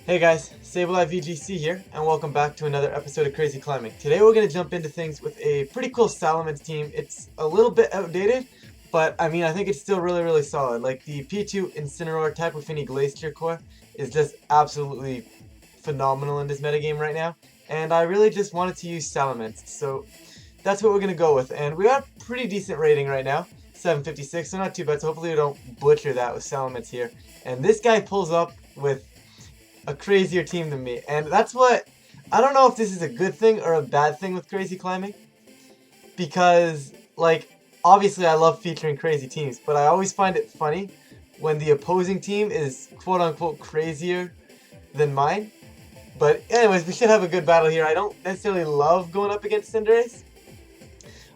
Hey guys, Sableye VGC here, and welcome back to another episode of Crazy Climbing. Today we're going to jump into things with a pretty cool Salamence team. It's a little bit outdated, but I think it's still really solid. Like the P2 Incineroar Tapu Fini Glacier Core is just absolutely phenomenal in this metagame right now, and I really just wanted to use Salamence, so that's what we're going to go with. And we got a pretty decent rating right now, 756, so not too bad, so hopefully we don't butcher that with Salamence here. And this guy pulls up with a crazier team than me, and that's what I don't know if this is a good thing or a bad thing with Crazy Climbing, because like obviously I love featuring crazy teams, but I always find it funny when the opposing team is quote unquote crazier than mine. But anyways, we should have a good battle here. I don't necessarily love going up against Cinderace,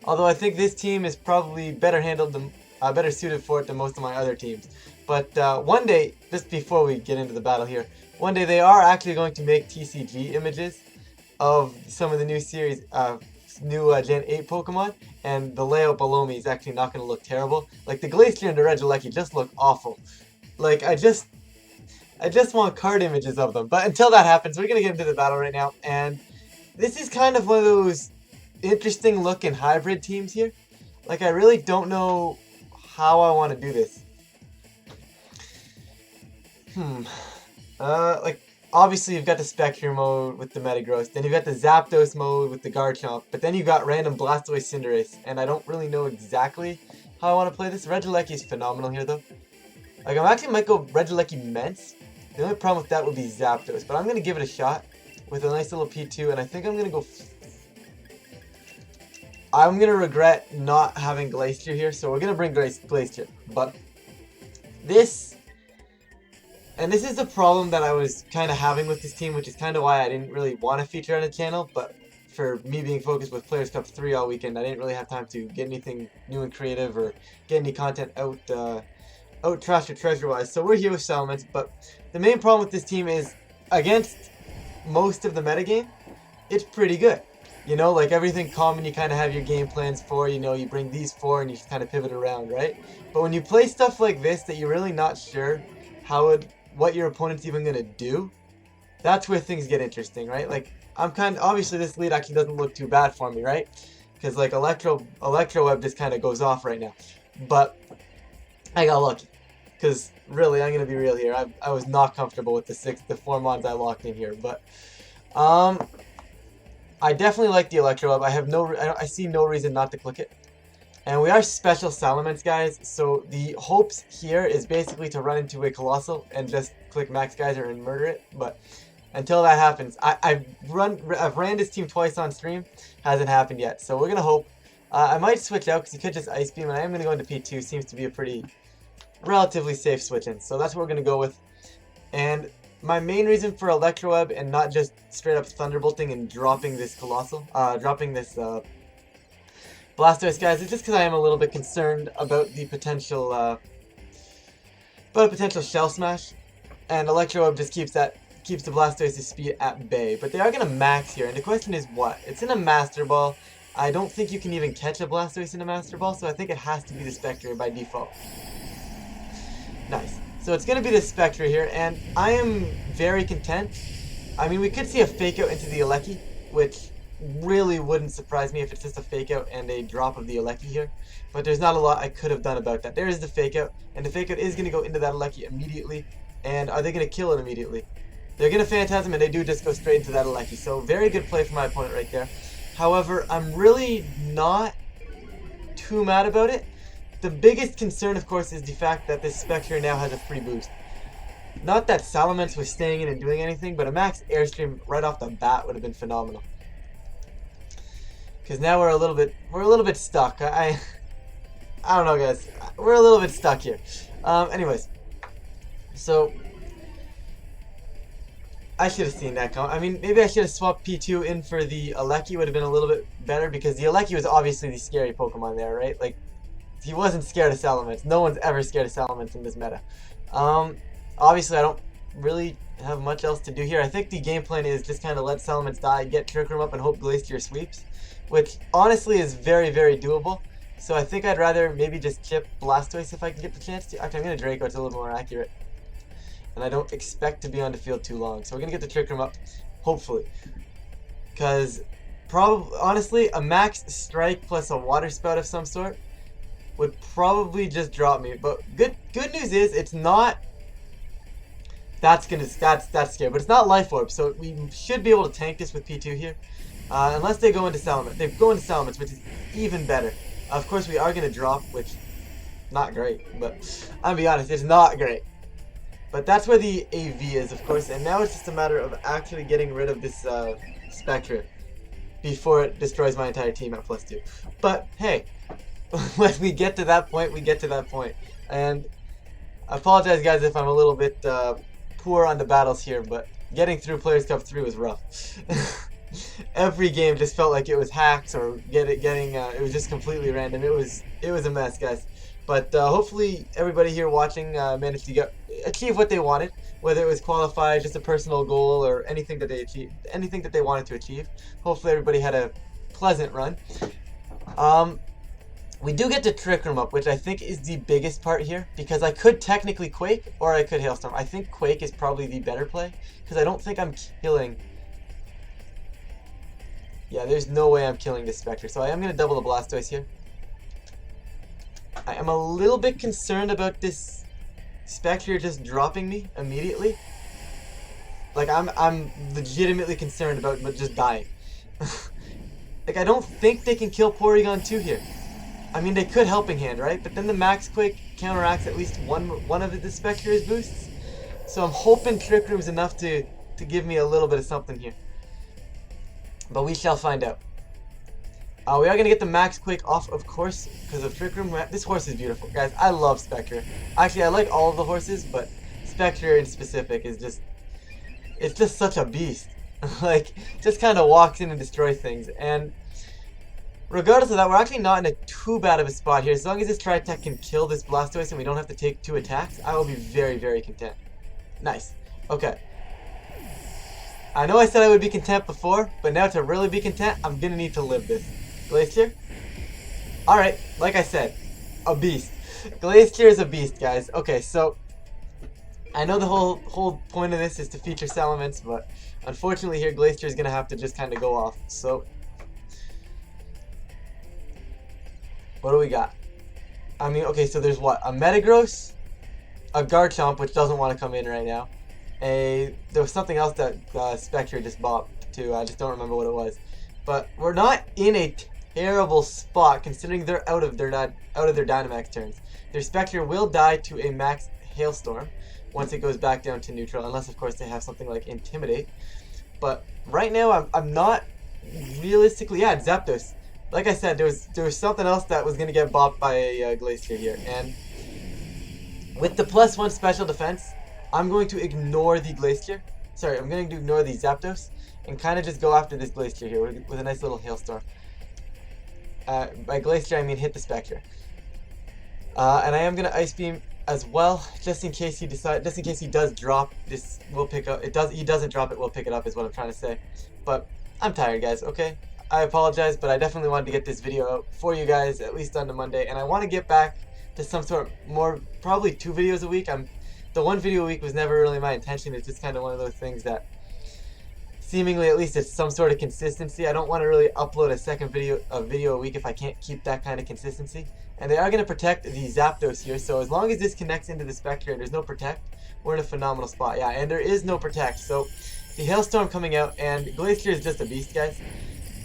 although I think this team is probably better handled than better suited for it than most of my other teams. But one day, just before we get into the battle here, one day they are actually going to make TCG images of some of the new series, new Gen 8 Pokemon, and the layout below me is actually not going to look terrible. Like the Glacier and the Regieleki just look awful. Like I just want card images of them. But until that happens, we're going to get into the battle right now, and this is kind of one of those interesting looking hybrid teams here. Like I really don't know how I want to do this. Like, obviously you've got the Spectre mode with the Metagross, then you've got the Zapdos mode with the Garchomp, but then you've got random Blastoise Cinderace, and I don't really know exactly how I want to play this. Regieleki is phenomenal here, though. Like, I actually might go Regieleki Mence. The only problem with that would be Zapdos, but I'm going to give it a shot with a nice little P2, and I think I'm going to go... I'm going to regret not having Glacier here, so we're going to bring Glacier, but this... And this is the problem that I was kind of having with this team, which is kind of why I didn't really want to feature on the channel, but for me being focused with Players Cup 3 all weekend, I didn't really have time to get anything new and creative or get any content out trash or treasure-wise. So we're here with Salamence, but the main problem with this team is, against most of the metagame, it's pretty good. You know, like everything common you kind of have your game plans for, you know, you bring these four and you just kind of pivot around, right? But when you play stuff like this that you're really not sure what your opponent's even gonna do, that's where things get interesting, right? Like obviously this lead actually doesn't look too bad for me, right? Because like Electro Web just kind of goes off right now, but I got lucky. Because really, I'm gonna be real here. I was not comfortable with the 4 mons I locked in here, but I definitely like the Electro Web. I see no reason not to click it. And we are special Salamence guys, so the hopes here is basically to run into a Colossal and just click Max Geyser and murder it. But until that happens, I've ran this team twice on stream, hasn't happened yet. So we're gonna hope. I might switch out because he could just Ice Beam, and I am gonna go into P2. Seems to be a pretty relatively safe switch in, so that's what we're gonna go with. And my main reason for Electro Web and not just straight up Thunderbolting and dropping this Colossal, dropping this Blastoise, guys, it's just because I am a little bit concerned about the potential, Shell Smash, and Electro Web just keeps the Blastoise's speed at bay. But they are gonna max here, and the question is what? It's in a Master Ball. I don't think you can even catch a Blastoise in a Master Ball, so I think it has to be the Spectre by default. Nice. So it's gonna be the Spectre here, and I am very content. I mean, we could see a Fake Out into the Alecki, which really wouldn't surprise me if it's just a Fake Out and a drop of the Alecki here, but there's not a lot I could have done about that. There is the Fake Out, and the Fake Out is going to go into that Alecki immediately. And are they going to kill it immediately? They're going to Phantasm, and they do just go straight into that Alecki, so very good play from my opponent right there. However, I'm really not too mad about it. The biggest concern, of course, is the fact that this Spectre now has a free boost. Not that Salamence was staying in and doing anything, but a max Airstream right off the bat would have been phenomenal. Because now we're a little bit stuck. I don't know, guys. We're a little bit stuck here. Anyways, so I should have seen that come. I mean, maybe I should have swapped P2 in for the Alecki. Would have been a little bit better because the Alecki was obviously the scary Pokemon there, right? Like he wasn't scared of Salamence. No one's ever scared of Salamence in this meta. Obviously, I don't really have much else to do here. I think the game plan is just kind of let Salamence die, get Trick Room up, and hope Glacier sweeps, which honestly is very doable. So I think I'd rather maybe just chip Blastoise if I can get the chance to. Actually, I'm going to Draco, it's a little more accurate. and I don't expect to be on the field too long. So we're gonna get the Trick Room up, hopefully, because probably honestly a max strike plus a water spout of some sort would probably just drop me. But good news is it's not. That's scary, but it's not Life Orb, so we should be able to tank this with P2 here. Unless they go into Salamence. They go into Salamence, which is even better. Of course, we are going to drop, which, not great, but I'll be honest, it's not great. But that's where the AV is, of course, and now it's just a matter of actually getting rid of this Spectre before it destroys my entire team at +2. But, hey, when we get to that point, we get to that point. And I apologize, guys, if I'm a little bit poor on the battles here, but getting through Players Cup 3 was rough. Every game just felt like it was hacks or it was just completely random. It was a mess, guys. But hopefully everybody here watching managed to achieve what they wanted, whether it was qualify, just a personal goal, or anything that they achieved, anything that they wanted to achieve. Hopefully everybody had a pleasant run. We do get the Trick Room up, which I think is the biggest part here, because I could technically Quake, or I could Hailstorm. I think Quake is probably the better play, because I don't think I'm killing... Yeah, there's no way I'm killing this Spectre, so I am going to double the Blastoise here. I am a little bit concerned about this Spectre just dropping me immediately. Like, I'm legitimately concerned about just dying. Like, I don't think they can kill Porygon 2 here. I mean, they could Helping Hand, right? But then the Max Quake counteracts at least one of the Spectre's boosts. So I'm hoping Trick Room's enough to give me a little bit of something here. But we shall find out. We are going to get the Max Quake off, of course, because of Trick Room. This horse is beautiful. Guys, I love Spectre. Actually, I like all of the horses, but Spectre in specific is just... It's just such a beast. Like, just kind of walks in and destroys things. And regardless of that, we're actually not in a too bad of a spot here. As long as this Tri-Attack can kill this Blastoise and we don't have to take 2 attacks, I will be very, very content. Nice. Okay. I know I said I would be content before, but now to really be content, I'm going to need to live this. Glacier? Alright, like I said, a beast. Glacier is a beast, guys. Okay, so I know the whole point of this is to feature Salamence, but unfortunately here Glacier is going to have to just kind of go off. So what do we got? I mean, okay, so there's what? A Metagross, a Garchomp, which doesn't want to come in right now. There was something else that Spectre just bought too. I just don't remember what it was. But we're not in a terrible spot considering they're out of their Dynamax turns. Their Spectre will die to a Max Hailstorm once it goes back down to neutral, unless of course they have something like Intimidate. But right now I'm not realistically. Yeah, it's Zapdos. Like I said, there was something else that was going to get bopped by a Glacier here. And with the +1 special defense, I'm going to ignore the Glacier. Sorry, I'm going to ignore the Zapdos and kind of just go after this Glacier here with a nice little Hailstorm. By Glacier, I mean hit the Spectre. And I am going to Ice Beam as well, just in case he does drop this. We'll pick up. He doesn't drop it. We'll pick it up is what I'm trying to say. But I'm tired, guys. Okay. I apologize, but I definitely wanted to get this video out for you guys, at least on the Monday, and I want to get back to some sort more, probably 2 videos a week. The 1 video a week was never really my intention. It's just kind of one of those things that seemingly at least it's some sort of consistency. I don't want to really upload a video a week if I can't keep that kind of consistency. And they are going to protect the Zapdos here, so as long as this connects into the Spectre and there's no protect, we're in a phenomenal spot. Yeah, and there is no protect, so the Hailstorm coming out, and Glacier is just a beast, guys.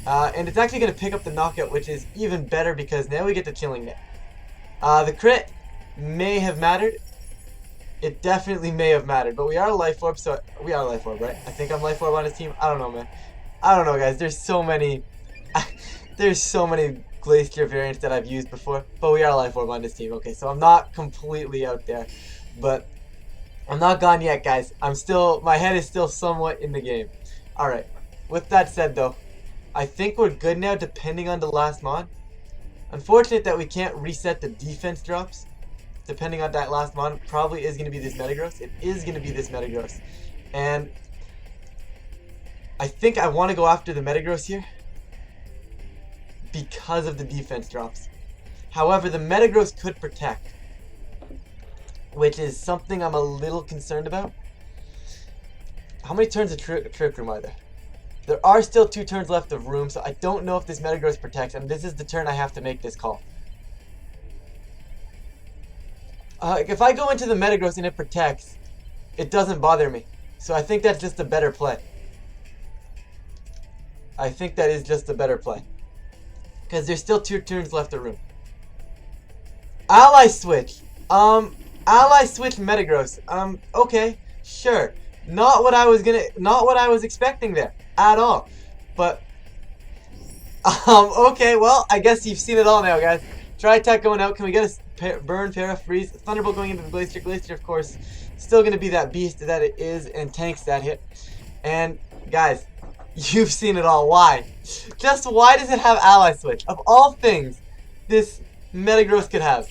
And it's actually going to pick up the knockout, which is even better because now we get the Chilling Net. The crit may have mattered. It definitely may have mattered, but we are a Life Orb, so we are a Life Orb, right? I think I'm Life Orb on his team. I don't know, man. I don't know, guys. There's so many Glacier variants that I've used before, but we are a Life Orb on this team. Okay, so I'm not completely out there, but I'm not gone yet, guys. My head is still somewhat in the game. All right. With that said, though, I think we're good now, depending on the last mod. Unfortunate that we can't reset the defense drops. Depending on that last mod, probably is going to be this Metagross. It is going to be this Metagross. And I think I want to go after the Metagross here because of the defense drops. However, the Metagross could protect, which is something I'm a little concerned about. How many turns of Trick Room are there? There are still 2 turns left of room, so I don't know if this Metagross protects, and this is the turn I have to make this call. If I go into the Metagross and it protects, it doesn't bother me. So I think that's just a better play. I think that is just a better play. Because there's still 2 turns left of room. Ally switch. Ally switch Metagross. Okay, sure. Not what I was expecting there at all. But okay, well, I guess you've seen it all now, guys. Try attack going out. Can we get a burn, para, freeze? Thunderbolt going into the Glacier. Glacier, of course, still going to be that beast that it is and tanks that hit. And, guys, you've seen it all. Why? Just why does it have Ally Switch? Of all things this Metagross could have.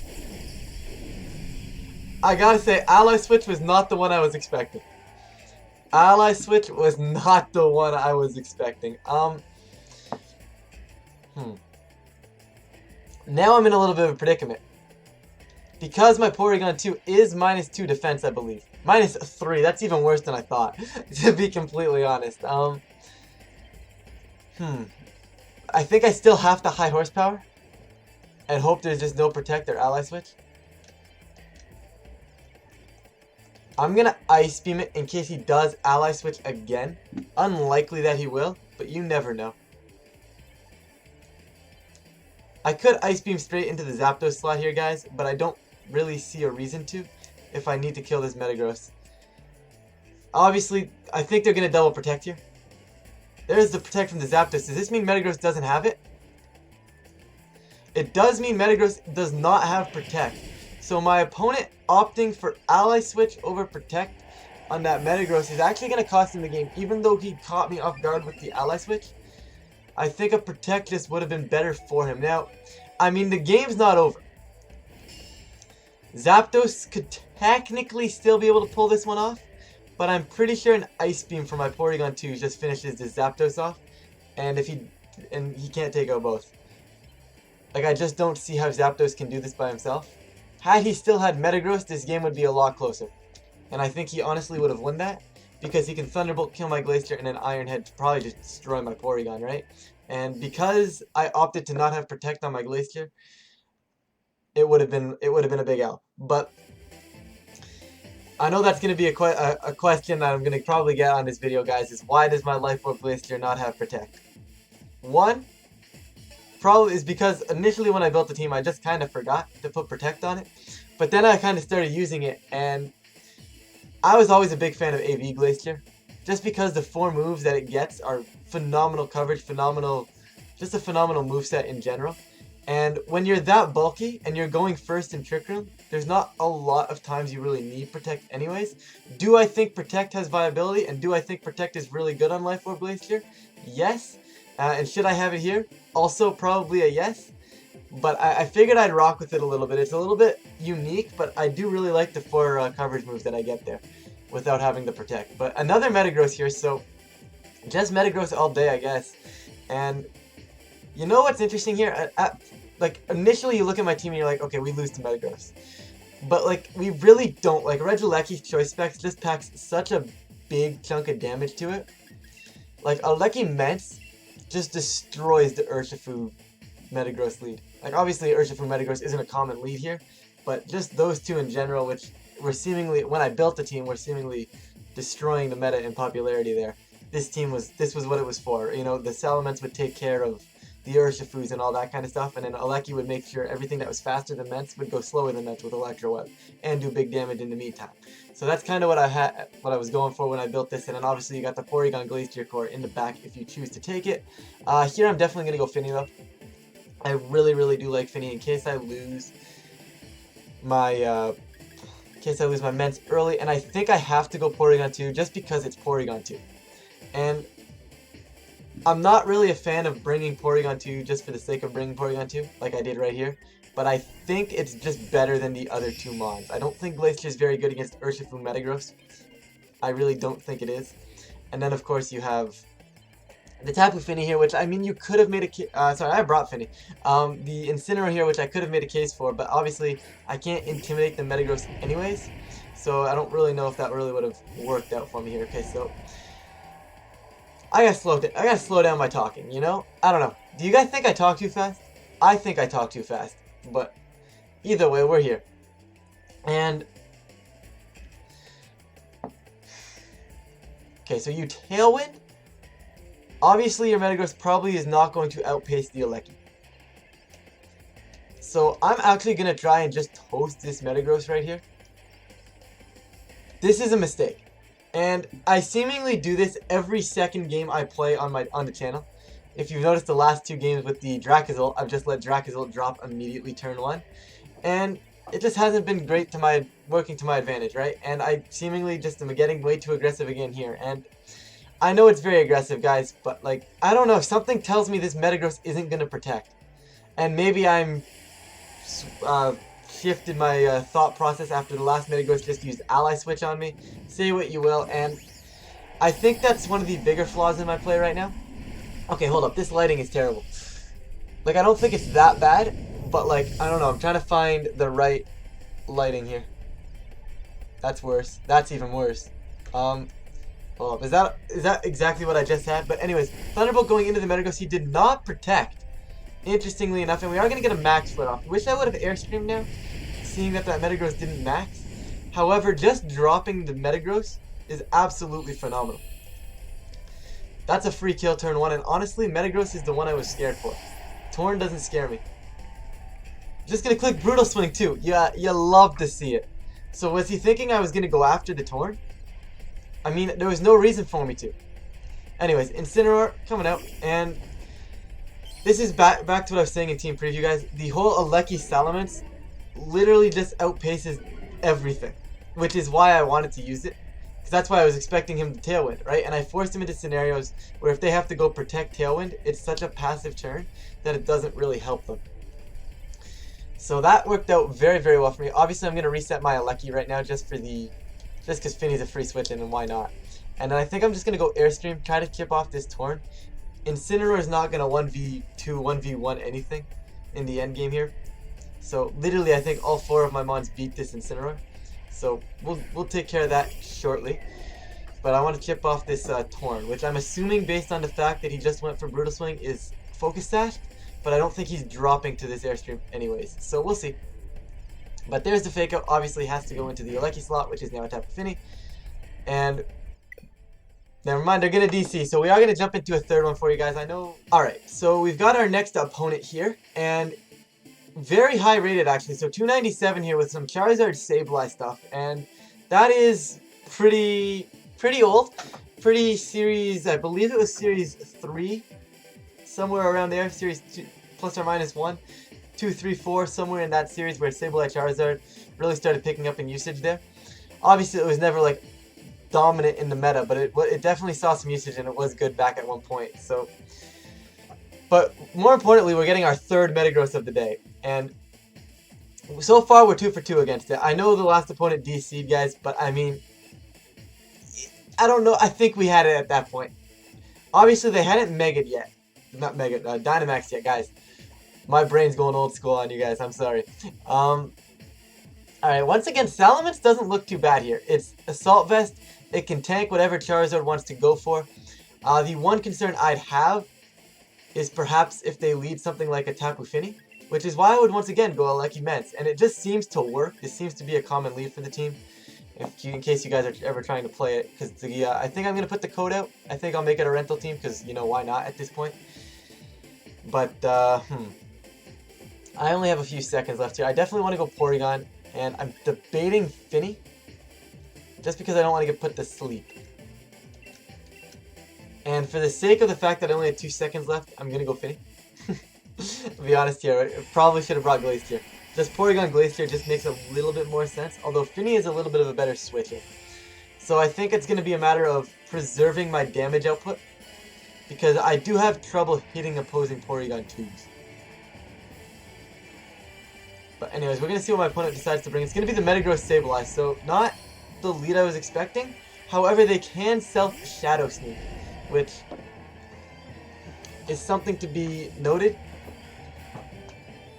I gotta say, Ally Switch was not the one I was expecting. Ally Switch was not the one I was expecting. Now I'm in a little bit of a predicament. Because my Porygon 2 is -2 defense, I believe. -3, that's even worse than I thought, to be completely honest. I think I still have to high horsepower. And hope there's just no protect or Ally Switch. I'm gonna Ice Beam it in case he does Ally Switch again. Unlikely that he will, but you never know. I could Ice Beam straight into the Zapdos slot here, guys, but I don't really see a reason to if I need to kill this Metagross. Obviously, I think they're going to double protect here. There's the protect from the Zapdos. Does this mean Metagross doesn't have it? It does mean Metagross does not have protect. So my opponent opting for Ally Switch over protect on that Metagross is actually going to cost him the game, even though he caught me off guard with the Ally Switch. I think a protect just would have been better for him. Now, I mean, the game's not over. Zapdos could technically still be able to pull this one off, but I'm pretty sure an Ice Beam for my Porygon 2 just finishes this Zapdos off, and he can't take out both. Like, I just don't see how Zapdos can do this by himself. Had he still had Metagross, this game would be a lot closer, and I think he honestly would have won that. Because he can Thunderbolt, kill my Glacier, and then Iron Head to probably just destroy my Porygon, right? And because I opted to not have Protect on my Glacier, it would have been a big L. But I know that's going to be a question that I'm going to probably get on this video, guys, is why does my Life Orb Glacier not have Protect? One, probably is because initially when I built the team, I just kind of forgot to put Protect on it. But then I kind of started using it, and I was always a big fan of AV Glacier, just because the 4 moves that it gets are phenomenal coverage, just a phenomenal moveset in general. And when you're that bulky and you're going first in Trick Room, there's not a lot of times you really need Protect anyways. Do I think Protect has viability, and do I think Protect is really good on Life Orb Glacier? Yes. And should I have it here? Also probably a yes. But I figured I'd rock with it a little bit. It's a little bit unique, but I do really like the 4 coverage moves that I get there without having the Protect. But another Metagross here, so just Metagross all day, I guess. And you know what's interesting here? Like, initially you look at my team and you're like, okay, we lose to Metagross. But, like, we really don't. Like, Regieleki's Choice Specs just packs such a big chunk of damage to it. Like, Alecki-Ments just destroys the Urshifu Metagross lead. Like, obviously, Urshifu Metagross isn't a common lead here, but just those two in general, which were seemingly, when I built the team, were seemingly destroying the meta in popularity there. This was what it was for. You know, the Salamence would take care of the Urshifus and all that kind of stuff, and then Alecki would make sure everything that was faster than Ments would go slower than Ments with Electro Web, and do big damage in the meantime. So that's kind of what I was going for when I built this, and then obviously you got the Porygon Glacier Core in the back if you choose to take it. Here I'm definitely going to go Finny though. I really, really do like Finny in case I lose my Ments early, and I think I have to go Porygon 2 just because it's Porygon 2. And I'm not really a fan of bringing Porygon 2 just for the sake of bringing Porygon 2, like I did right here, but I think it's just better than the other 2 mons. I don't think Glacier is very good against Urshifu Metagross. I really don't think it is. And then, of course, you have the Tapu Fini here, which, I mean, you could have made a case. Sorry, I brought Fini. The Incineroar here, which I could have made a case for, but obviously I can't intimidate the Metagross anyways. So I don't really know if that really would have worked out for me here. Okay, so I gotta slow down my talking, you know? I don't know. Do you guys think I talk too fast? I think I talk too fast. But either way, we're here. And okay, so you Tailwind. Obviously, your Metagross probably is not going to outpace the Alecki. So I'm actually gonna try and just toast this Metagross right here. This is a mistake. And I seemingly do this every second game I play on the channel. If you've noticed the last 2 games with the Dracozolt, I've just let Dracozolt drop immediately turn 1. And it just hasn't been great to working to my advantage, right? And I seemingly just am getting way too aggressive again here. And I know it's very aggressive, guys, but like, I don't know, something tells me this Metagross isn't going to protect. And maybe I'm shifted my thought process after the last Metagross just used Ally Switch on me. Say what you will, and I think that's one of the bigger flaws in my play right now. Okay, hold up. This lighting is terrible. Like, I don't think it's that bad, but like, I don't know. I'm trying to find the right lighting here. That's worse. That's even worse. Hold up. Is that exactly what I just had? But anyways, Thunderbolt going into the Metagross, he did not protect. Interestingly enough, and we are going to get a max flare off. Wish I would have Airstream now, seeing that Metagross didn't max. However, just dropping the Metagross is absolutely phenomenal. That's a free kill turn 1, and honestly, Metagross is the one I was scared for. Torn doesn't scare me. Just going to click Brutal Swing too. Yeah, you love to see it. So was he thinking I was going to go after the Torn? I mean, there was no reason for me to. Anyways, Incineroar coming out, and this is back to what I was saying in team preview, guys. The whole Alecki Salamence literally just outpaces everything, which is why I wanted to use it, because that's why I was expecting him to Tailwind, right? And I forced him into scenarios where if they have to go protect Tailwind, it's such a passive turn that it doesn't really help them. So that worked out very, very well for me. Obviously, I'm going to reset my Alecki right now just because Finny's a free switch in, and why not? And then I think I'm just going to go Airstream, try to chip off this Torn. Incineroar is not going to 1v2, 1v1 anything in the end game here. So literally, I think all 4 of my mons beat this Incineroar. So we'll take care of that shortly. But I want to chip off this Torn, which I'm assuming based on the fact that he just went for Brutal Swing is Focus Sash. But I don't think he's dropping to this Airstream anyways. So we'll see. But there's the Fake Out. Obviously has to go into the Alecki slot, which is now a Tapu Fini. And never mind, they're going to DC, so we are going to jump into a third one for you guys, I know. Alright, so we've got our next opponent here, and very high rated actually, so 297 here with some Charizard Sableye stuff, and that is pretty old, pretty series, I believe it was series 3, somewhere around there, series 2, plus or minus 1, 2, 3, 4, somewhere in that series where Sableye Charizard really started picking up in usage there. Obviously it was never like dominant in the meta, but it definitely saw some usage and it was good back at one point. So, but more importantly, we're getting our 3rd Metagross of the day, and so far we're 2 for 2 against it. I know the last opponent DC'd, guys, but I mean, I don't know. I think we had it at that point. Obviously, they hadn't Mega'd yet, not Mega'd, Dynamaxed yet, guys. My brain's going old school on you guys. I'm sorry. Alright, once again, Salamence doesn't look too bad here. It's Assault Vest. It can tank whatever Charizard wants to go for. The one concern I'd have is perhaps if they lead something like a Tapu Fini, which is why I would once again go Alecki Mence. And it just seems to work. This seems to be a common lead for the team, in case you guys are ever trying to play it. Because I think I'm going to put the code out. I think I'll make it a rental team because, you know, why not at this point. But, I only have a few seconds left here. I definitely want to go Porygon. And I'm debating Finny, just because I don't want to get put to sleep. And for the sake of the fact that I only had 2 seconds left, I'm going to go Finny. To be honest here, I probably should have brought Glacier. Just Porygon Glacier just makes a little bit more sense, although Finny is a little bit of a better switcher. So I think it's going to be a matter of preserving my damage output, because I do have trouble hitting opposing Porygon 2s. But anyways, we're going to see what my opponent decides to bring. It's going to be the Metagross Sableye, so not the lead I was expecting. However, they can self-Shadow Sneak, which is something to be noted.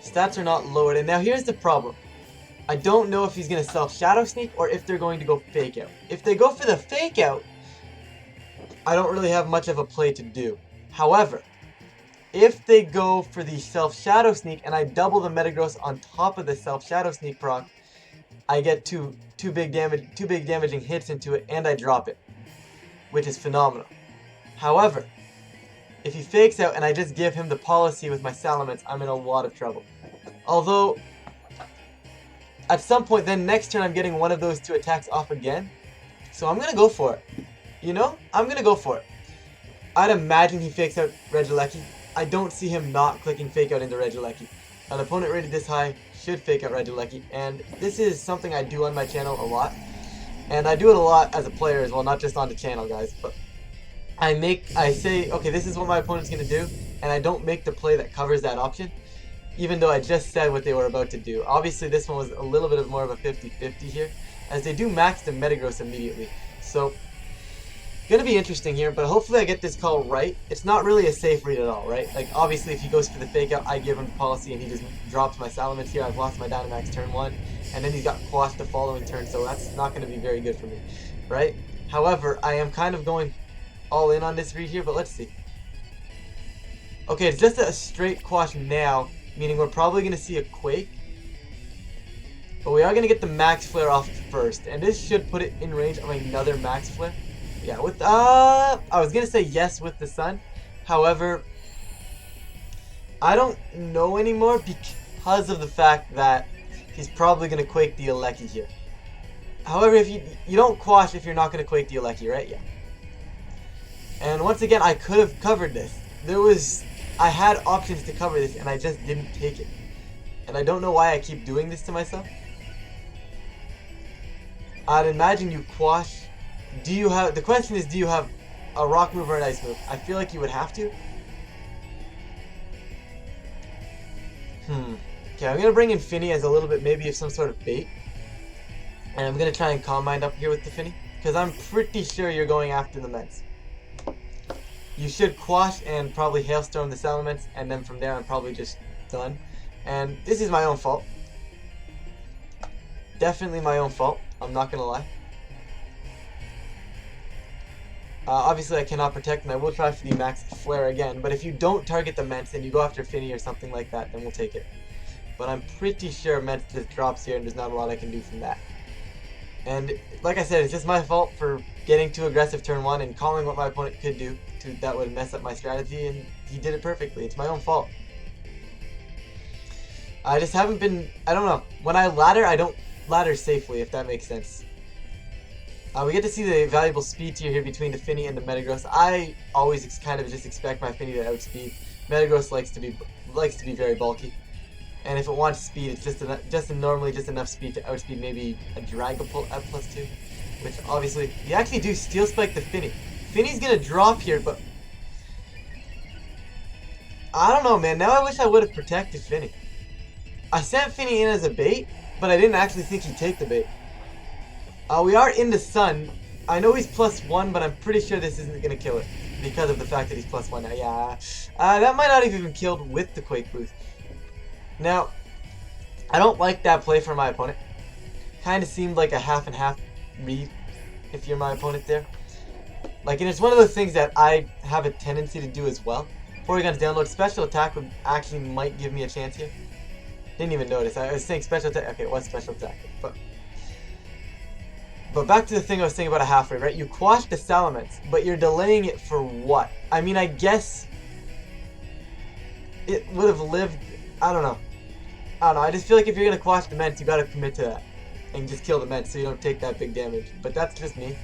Stats are not lowered, and now here's the problem. I don't know if he's going to self-shadow sneak or if they're going to go fake out. If they go for the fake out, I don't really have much of a play to do. However, if they go for the self-shadow sneak and I double the Metagross on top of the self-shadow sneak proc, I get two big damaging hits into it and I drop it, which is phenomenal. However, if he fakes out and I just give him the policy with my Salamence, I'm in a lot of trouble. Although, at some point then next turn I'm getting one of those two attacks off again. So I'm going to go for it. You know? I'm going to go for it. I'd imagine he fakes out Regieleki. I don't see him not clicking fake out into Regieleki. An opponent rated this high should fake out Regieleki. And this is something I do on my channel a lot. And I do it a lot as a player as well, not just on the channel, guys. But I say, okay, this is what my opponent's going to do. And I don't make the play that covers that option. Even though I just said what they were about to do. Obviously, this one was a little bit more of a 50-50 here, as they do max the Metagross immediately. So, gonna be interesting here, but hopefully I get this call right. It's not really a safe read at all, right? Like, obviously, if he goes for the fake out, I give him the policy and he just drops my Salamence here. I've lost my Dynamax turn 1, and then he's got quashed the following turn, so that's not gonna be very good for me, right? However, I am kind of going all in on this read here, but let's see. Okay, it's just a straight quash now, meaning we're probably going to see a Quake. But we are going to get the Max Flare off first. And this should put it in range of another Max Flare. Yeah, with I was going to say yes with the Sun. However, I don't know anymore because of the fact that he's probably going to Quake the Alecki here. However, if you don't quash if you're not going to Quake the Alecki, right? Yeah. And once again, I could have covered this. I had options to cover this and I just didn't take it. And I don't know why I keep doing this to myself. I'd imagine you quash. The question is, do you have a rock move or an ice move? I feel like you would have to. Okay, I'm going to bring in Finny as a little bit maybe of some sort of bait. And I'm going to try and Calm Mind up here with the Finny. Because I'm pretty sure you're going after the Mets. You should quash and probably Hailstorm the Salamence, and then from there I'm probably just done. And this is my own fault. Definitely my own fault, I'm not going to lie. Obviously I cannot protect, and I will try for the Max Flare again, but if you don't target the Mets and you go after Finny or something like that, then we'll take it. But I'm pretty sure Mets just drops here and there's not a lot I can do from that. And like I said, it's just my fault for getting too aggressive turn 1 and calling what my opponent could do. That would mess up my strategy, and he did it perfectly. It's my own fault. I just haven't been, I don't know. When I ladder, I don't ladder safely, if that makes sense. We get to see the valuable speed tier here between the Finny and the Metagross. I always kind of just expect my Finny to outspeed. Metagross likes to be very bulky. And if it wants speed, it's normally just enough speed to outspeed maybe a Dragapult at +2. Which obviously, you actually do Steel Spike the Finny. Finny's gonna drop here, but I don't know, man. Now I wish I would have protected Finny. I sent Finny in as a bait, but I didn't actually think he'd take the bait. We are in the Sun. I know he's +1, but I'm pretty sure this isn't gonna kill it because of the fact that he's +1 now. Yeah, that might not have even killed with the Quake boost. Now, I don't like that play for my opponent. Kind of seemed like a half and half read if you're my opponent there. Like, and it's one of those things that I have a tendency to do as well. Porygon's download special attack would actually might give me a chance here. Didn't even notice. I was saying special attack. Okay, it was special attack. But back to the thing I was saying about a half read, right? You quash the Salamence, but you're delaying it for what? I mean, I guess it would have lived. I don't know. I just feel like if you're gonna quash the Ments, you gotta commit to that and just kill the Ments so you don't take that big damage. But that's just me.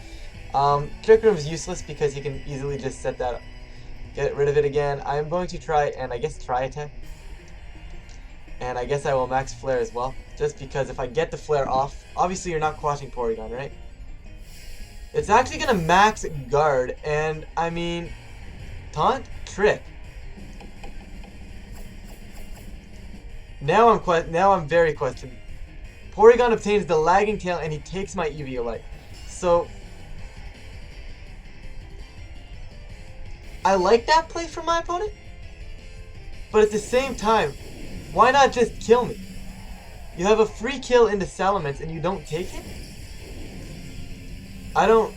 Trick Room is useless because you can easily just set that up. Get rid of it again. I am going to try and I guess try attack. And I guess I will Max Flare as well. Just because if I get the Flare off, obviously you're not quashing Porygon, right? It's actually going to Max Guard. And I mean, Taunt? Trick. Now I'm very questioned. Porygon obtains the Lagging Tail and he takes my Eviolite. So I like that play from my opponent, but at the same time, why not just kill me? You have a free kill into Salamence and you don't take it? I don't...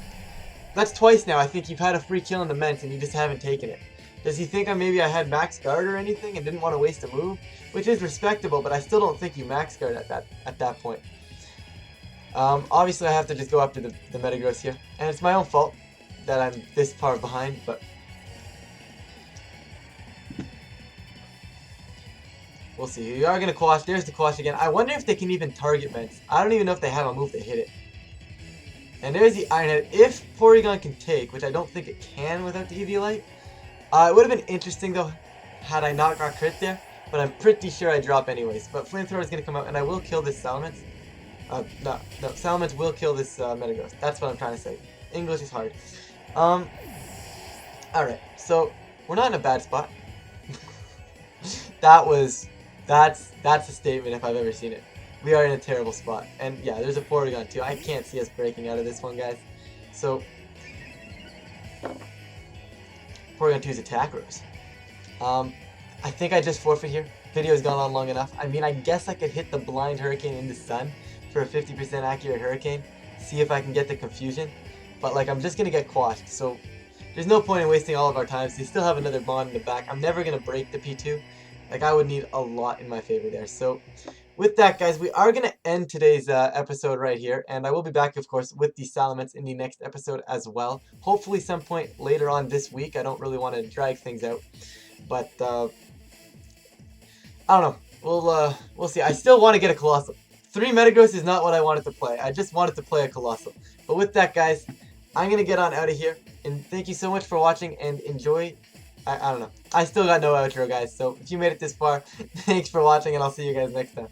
That's twice now. I think you've had a free kill in the Mence and you just haven't taken it. Does he think maybe I had max guard or anything and didn't want to waste a move? Which is respectable, but I still don't think you max guard at that point. Obviously I have to just go after the Metagross here. And it's my own fault that I'm this far behind, but... We'll see. We are going to quash. There's the quash again. I wonder if they can even target Mence. I don't even know if they have a move to hit it. And there's the Iron Head. If Porygon can take, which I don't think it can without the EV Light. It would have been interesting though, had I not got crit there. But I'm pretty sure I drop anyways. But Flamethrower is going to come out and I will kill this Salamence. No, Salamence will kill this Metagross. That's what I'm trying to say. English is hard. Alright, so we're not in a bad spot. That's a statement if I've ever seen it. We are in a terrible spot. And yeah, there's a Porygon too. I can't see us breaking out of this one, guys. So, Porygon 2's attack rose. I think I just forfeit here. Video's gone on long enough. I mean, I guess I could hit the blind Hurricane in the sun for a 50% accurate Hurricane. See if I can get the confusion. But like, I'm just gonna get quashed. So, there's no point in wasting all of our time. They still have another bond in the back. I'm never gonna break the P2. Like, I would need a lot in my favor there. So, with that, guys, we are going to end today's episode right here. And I will be back, of course, with the Salamence in the next episode as well. Hopefully some point later on this week. I don't really want to drag things out. But, I don't know. We'll see. I still want to get a Colossal. 3 Metagross is not what I wanted to play. I just wanted to play a Colossal. But with that, guys, I'm going to get on out of here. And thank you so much for watching and enjoy. I don't know. I still got no outro, guys. So if you made it this far, thanks for watching and I'll see you guys next time.